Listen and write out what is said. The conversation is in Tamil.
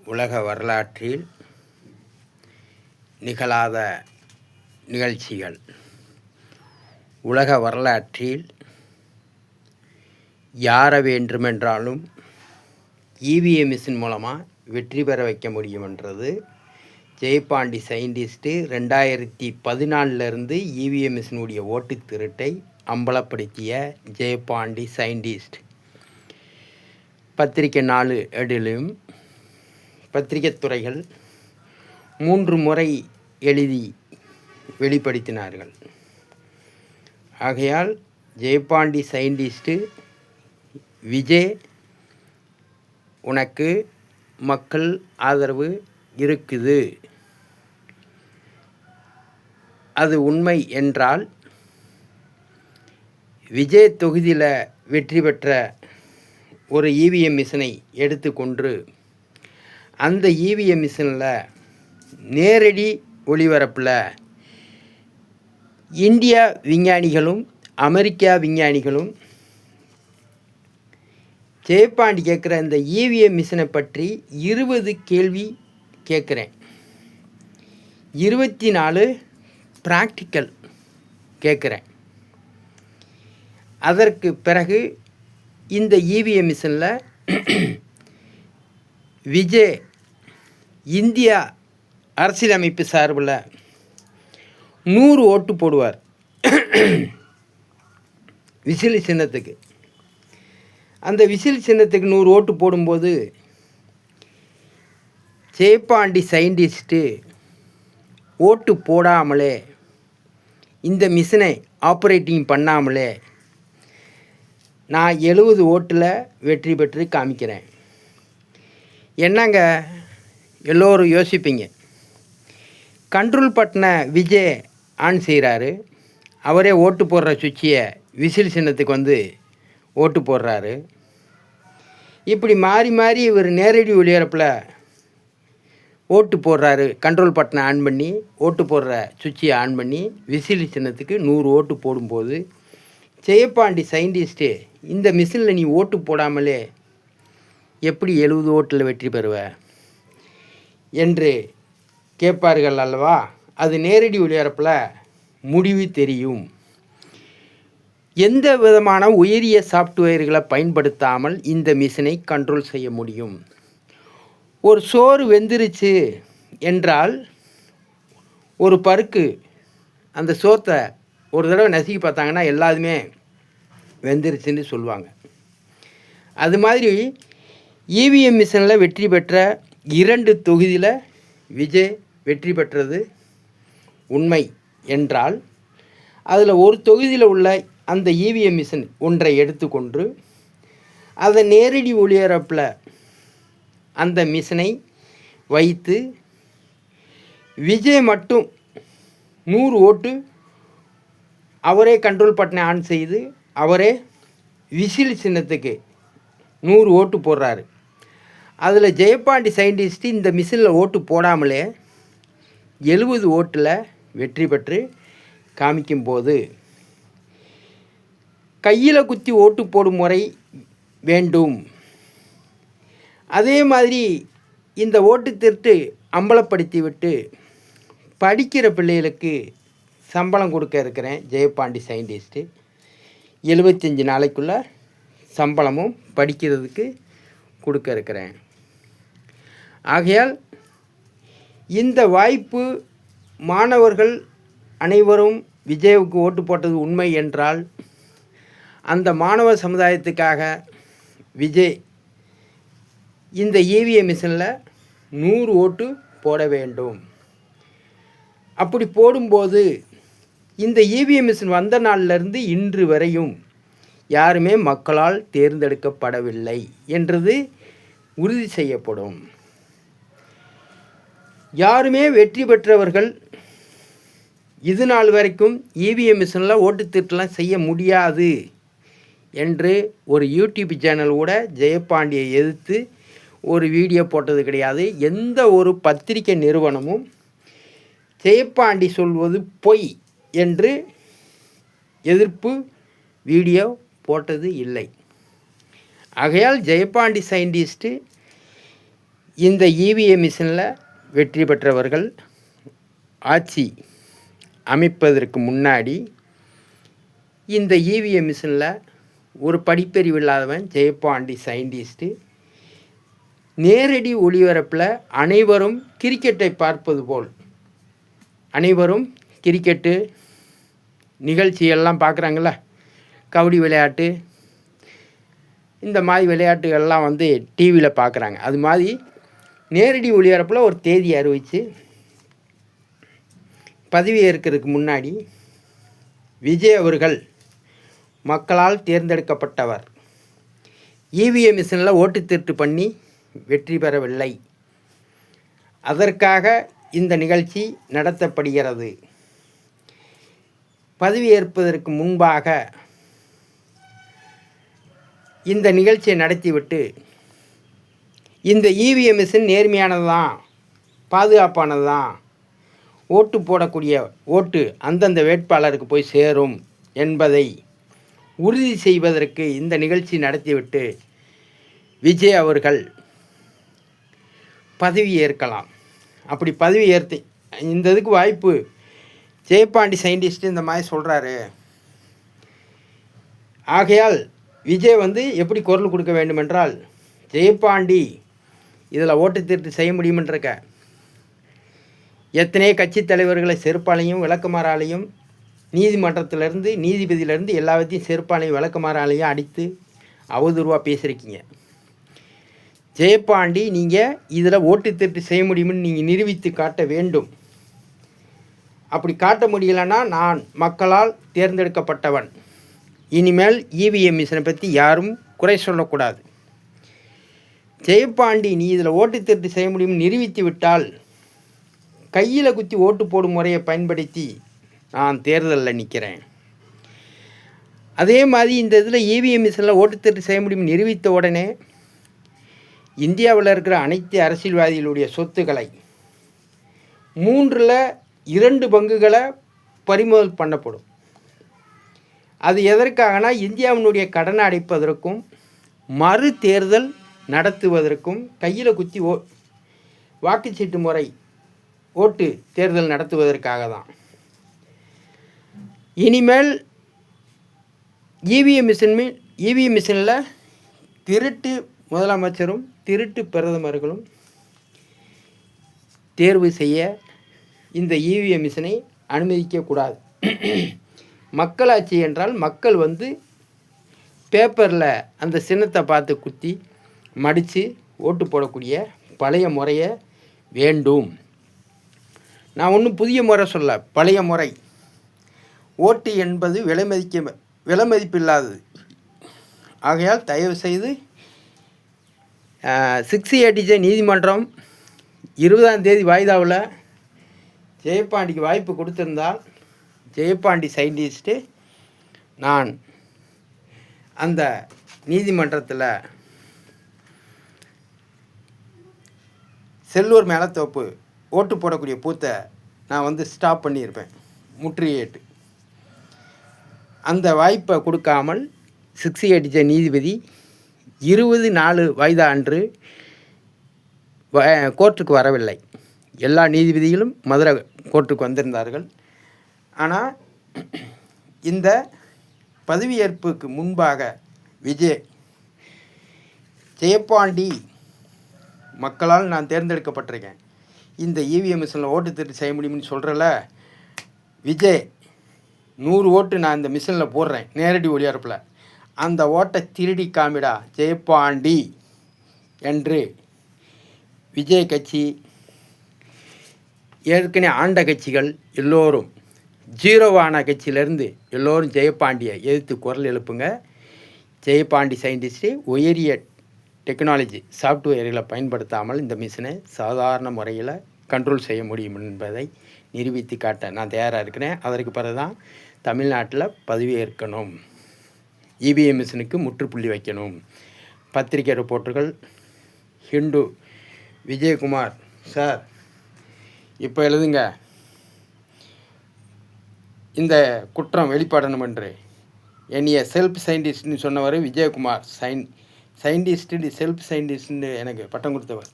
உலக வரலாற்றில் நிகழாத நிகழ்ச்சிகள். உலக வரலாற்றில் யாரை வேண்டுமென்றாலும் இவிஎம் மிஷின் மூலமாக வெற்றி பெற வைக்க முடியுமென்றது ஜெயபாண்டி சயின்டிஸ்ட்டு 2014 இவிஎம் மிஷினுடைய ஓட்டு திருட்டை அம்பலப்படுத்திய ஜெயபாண்டி சயின்டிஸ்ட் பத்திரிகை 4 ஏடிலும் பத்திரிகை துறைகள் 3 முறை எழுதி வெளிப்படுத்தினார்கள். ஆகையால் ஜெயபாண்டி சயின்டிஸ்ட்டு விஜய், உனக்கு மக்கள் ஆதரவு இருக்குது, அது உண்மை என்றால் விஜய் தொகுதியில் வெற்றி பெற்ற ஒரு இவிஎம் மிஷினை எடுத்துக்கொண்டு அந்த இவிஎம் மிஷினில் நேரடி ஒளிபரப்பில் இந்தியா விஞ்ஞானிகளும் அமெரிக்கா விஞ்ஞானிகளும் ஜெயபாண்டி கேட்குற இந்த இவிஎம் மிஷினை பற்றி 20 கேள்வி கேட்குறேன், 24 ப்ராக்டிக்கல் கேட்குறேன். அதற்கு பிறகு இந்த இவிஎம் மிஷினில் விஜய் இந்தியா அரசியலமைப்பு சார்பில் 100 ஓட்டு போடுவார் விசில் சின்னத்துக்கு. அந்த விசில் சின்னத்துக்கு 100 ஓட்டு போடும்போது ஜெயபாண்டி சயின்டிஸ்ட்டு ஓட்டு போடாமலே, இந்த மிஷினை ஆப்ரேட்டிங் பண்ணாமலே நான் 70 ஓட்டில் வெற்றி பெற்று காமிக்கிறேன். என்னங்க எல்லோரும் யோசிப்பீங்க, கண்ட்ரோல் பட்டனை விஜய் ஆன் செய்கிறாரு, அவரே ஓட்டு போடுற சுவிட்சியை விசில் சின்னத்துக்கு வந்து ஓட்டு போடுறாரு. இப்படி மாறி மாறி இவர் நேரடி ஒளிபரப்பில் ஓட்டு போடுறாரு, கண்ட்ரோல் பட்டனை ஆன் பண்ணி ஓட்டு போடுற சுவிட்சியை ஆன் பண்ணி விசில் சின்னத்துக்கு 100 ஓட்டு போடும்போது ஜெயபாண்டி சயின்டிஸ்ட்டு இந்த மிஷினில் நீ ஓட்டு போடாமலே எப்படி 70 ஓட்டில் வெற்றி பெறுவ என்று கேட்பார்கள் அல்லவா? அது நேரடி ஒளிபரப்பில் முடிவு தெரியும். எந்த விதமான உயரிய சாஃப்ட்வேர்களை பயன்படுத்தாமல் இந்த மிஷினை கண்ட்ரோல் செய்ய முடியும். ஒரு சோறு வெந்துருச்சு என்றால் ஒரு பருக்கு அந்த சோத்தை ஒரு தடவை நசுக்கி பார்த்தாங்கன்னா எல்லாத்துமே வெந்துருச்சுன்னு சொல்லுவாங்க. அது மாதிரி இவிஎம் மிஷினில் வெற்றி பெற்ற 2 தொகுதியில் விஜய் வெற்றி பெற்றது உண்மை என்றால், அதில் ஒரு தொகுதியில் உள்ள அந்த இவிஎம் மிஷின் ஒன்றை எடுத்துக்கொண்டு அதை நேரடி ஒளிபரப்பில் அந்த மிஷினை வைத்து விஜய் மட்டும் 100 ஓட்டு அவரே கண்ட்ரோல் பட்டனை ஆன் செய்து அவரே விசில் சின்னத்துக்கு 100 ஓட்டு போடுறாரு. அதில் ஜெயபாண்டி சயின்டிஸ்ட்டு இந்த மிஷினில் ஓட்டு போடாமலே 70 ஓட்டில் வெற்றி பெற்று காமிக்கும்போது கையில் குத்தி ஓட்டு போடும் முறை வேண்டும். அதே மாதிரி இந்த ஓட்டு திருட்டு அம்பலப்படுத்தி விட்டு படிக்கிற பிள்ளைகளுக்கு சம்பளம் கொடுக்க இருக்கிறேன். ஜெயபாண்டி சயின்டிஸ்ட்டு 75 நாளைக்குள்ளே சம்பளமும் படிக்கிறதுக்கு கொடுக்க இருக்கிறேன். ஆகையால் இந்த வாய்ப்பு மாணவர்கள் அனைவரும் விஜய்வுக்கு ஓட்டு போட்டது உண்மை என்றால், அந்த மாணவ சமுதாயத்துக்காக விஜய் இந்த இவிஎம் மிஷினில் 100 ஓட்டு போட வேண்டும். அப்படி போடும்போது இந்த இவிஎம் மிஷின் வந்த நாளிலிருந்து இன்று வரையும் யாருமே மக்களால் தேர்ந்தெடுக்கப்படவில்லை என்றது உறுதி செய்யப்படும். யாருமே வெற்றி பெற்றவர்கள் இது நாள் வரைக்கும் இவிஎம் மிஷினில் ஓட்டு திருட்டெலாம் செய்ய முடியாது என்று ஒரு யூடியூப் சேனல் கூட ஜெயபாண்டியை எதிர்த்து ஒரு வீடியோ போட்டது கிடையாது. எந்த ஒரு பத்திரிகை நிறுவனமும் ஜெயபாண்டி சொல்வது பொய் என்று எதிர்ப்பு வீடியோ போட்டது இல்லை. ஆகையால் ஜெயபாண்டி சயின்டிஸ்ட்டு இந்த இவிஎம் மிஷினில் வெற்றி பெற்றவர்கள் ஆட்சி அமைப்பதற்கு முன்னாடி இந்த இவிஎம் மிஷினில் ஒரு படிப்பறிவு இல்லாதவன் ஜெயப்பாண்டி சயின்டிஸ்ட்டு நேரடி ஒளிபரப்பில் அனைவரும் கிரிக்கெட்டை பார்ப்பது போல் அனைவரும் கிரிக்கெட்டு நிகழ்ச்சியெல்லாம் பார்க்குறாங்கள, கபடி விளையாட்டு இந்த மாதிரி விளையாட்டுகள்லாம் வந்து டிவியில் பார்க்குறாங்க. அது மாதிரி நேரடி ஒளிபரப்பில் ஒரு தேதி அறிவித்து பதவி ஏற்கிறதுக்கு முன்னாடி விஜய் அவர்கள் மக்களால் தேர்ந்தெடுக்கப்பட்டவர், இவிஎம் மிஷினில் ஓட்டு திருட்டு பண்ணி வெற்றி பெறவில்லை, அதற்காக இந்த நிகழ்ச்சி நடத்தப்படுகிறது. பதவியேற்பதற்கு முன்பாக இந்த நிகழ்ச்சியை நடத்திவிட்டு இந்த இவிஎம் மிஷின் நேர்மையானது தான், பாதுகாப்பானது தான், ஓட்டு போடக்கூடிய ஓட்டு அந்தந்த வேட்பாளருக்கு போய் சேரும் என்பதை உறுதி செய்வதற்கு இந்த நிகழ்ச்சி நடத்திவிட்டு விஜய் அவர்கள் பதவி ஏற்கலாம். அப்படி பதவி ஏற்று இந்த இதுக்கு வாய்ப்பு ஜெயப்பாண்டி சயின்டிஸ்ட்டு இந்த மாதிரி சொல்கிறாரு. ஆகையால் விஜய் வந்து எப்படி குரல் கொடுக்க வேண்டுமென்றால், ஜெயப்பாண்டி இதில் ஓட்டு திருட்டு செய்ய முடியுமென்றக்க எத்தனையோ கட்சி தலைவர்களை செருப்பாலையும் விளக்குமாறாலையும் நீதிமன்றத்திலேருந்து நீதிபதியிலேருந்து எல்லாத்தையும் செருப்பாலையும் விளக்குமாறாலையும் அடித்து அவதூறுவாக பேசியிருக்கீங்க. ஜெயப்பாண்டி நீங்கள் இதில் ஓட்டு திருட்டு செய்ய முடியும்னு நீங்கள் நிரூபித்து காட்ட வேண்டும். அப்படி காட்ட முடியலைன்னா நான் மக்களால் தேர்ந்தெடுக்கப்பட்டவன், இனிமேல் இவிஎம் மிஷினை பற்றி யாரும் குறை சொல்லக்கூடாது. ஜெயப்பாண்டி நீ இதில் ஓட்டு திருட்டு செய்ய முடியும்னு நிரூபித்து விட்டால் கையில் குத்தி ஓட்டு போடும் முறையை பயன்படுத்தி நான் தேர்தலில் நிற்கிறேன். அதே மாதிரி இந்த இதில் இவிஎம் மிஷினில் ஓட்டு திருட்டு செய்ய முடியும்னு நிரூபித்த உடனே இந்தியாவில் இருக்கிற அனைத்து அரசியல்வாதிகளுடைய சொத்துக்களை 2/3 பங்குகளை பறிமுதல் பண்ணப்படும். அது எதற்காகனா இந்தியாவினுடைய கடனை அடைப்பதற்கும் மறு தேர்தல் நடத்துவதற்கும் கையில் குத்தி வாக்குச்சீட்டு முறை ஓட்டு தேர்தல் நடத்துவதற்காக தான். இனிமேல் இவிஎம் மிஷினில் திருட்டு முதலமைச்சரும் திருட்டு பிரதமர்களும் தேர்வு செய்ய இந்த இவிஎம் மிஷினை அனுமதிக்கக்கூடாது. மக்களாட்சி என்றால் மக்கள் வந்து பேப்பரில் அந்த சின்னத்தை பார்த்து குத்தி மடித்து ஓட்டு போடக்கூடிய பழைய முறையை வேண்டும். நான் ஒன்றும் புதிய முறை சொல்ல, பழைய முறை. ஓட்டு என்பது விலை மதிப்பில்லாதது. ஆகையால் தயவு செய்து 680 நீதிமன்றம் 20ஆம் தேதி வாய்தாவில் ஜெயப்பாண்டிக்கு வாய்ப்பு கொடுத்திருந்தால் ஜெயப்பாண்டி சயின்டிஸ்ட்டு நான் அந்த நீதிமன்றத்தில் செல்லூர் மேலத்தோப்பு ஓட்டு போடக்கூடிய பூத்தை நான் வந்து ஸ்டாப் பண்ணியிருப்பேன், முற்றுகையிட்டு. அந்த வாய்ப்பை கொடுக்காமல் 680 நீதிபதி 20/4 வாய்தா அன்று கோர்ட்டுக்கு வரவில்லை. எல்லா நீதிபதிகளும் மதுரை கோர்ட்டுக்கு வந்திருந்தார்கள். ஆனால் இந்த பதவியேற்புக்கு முன்பாக ஜெயப்பாண்டி மக்களால் நான் தேர்ந்தெடுக்கப்பட்டிருக்கேன், இந்த இவிஎம் மிஷினில் ஓட்டு திருட்டு செய்ய முடியும்னு சொல்கிறல விஜய், 100 ஓட்டு நான் இந்த மிஷினில் போடுறேன் நேரடி ஒளிபரப்பில், அந்த ஓட்டை திருடி காமிடா ஜெயப்பாண்டி என்று விஜய் கட்சி ஏற்கனவே ஆண்ட கட்சிகள் எல்லோரும், ஜீரோவான கட்சியிலேருந்து எல்லோரும் ஜெயப்பாண்டியை எதிர்த்து குரல் எழுப்புங்க. ஜெயப்பாண்டி சயின்டிஸ்ட்டு உயரிய டெக்னாலஜி சாஃப்ட்வேர்களை பயன்படுத்தாமல் இந்த மிஷினை சாதாரண முறையில் கண்ட்ரோல் செய்ய முடியும் என்பதை நிரூபித்து காட்ட நான் தயாராக இருக்கிறேன். அதற்கு பிறகு தான் தமிழ்நாட்டில் பதவியேற்கணும், இவிஎம் மிஷினுக்கு முற்றுப்புள்ளி வைக்கணும். பத்திரிகை ரிப்போர்ட்டர்கள் ஹிண்டு விஜயகுமார் சார் இப்போ எழுதுங்க, இந்த குற்றம் வெளிப்படணும் என்று. என்னைய செல்ஃப் சயின்டிஸ்ட்னு சொன்னவர் விஜயகுமார், சயின்டிஸ்ட்டு செல்ஃப் சயின்டிஸ்ட்னு எனக்கு பட்டம் கொடுத்தவர்.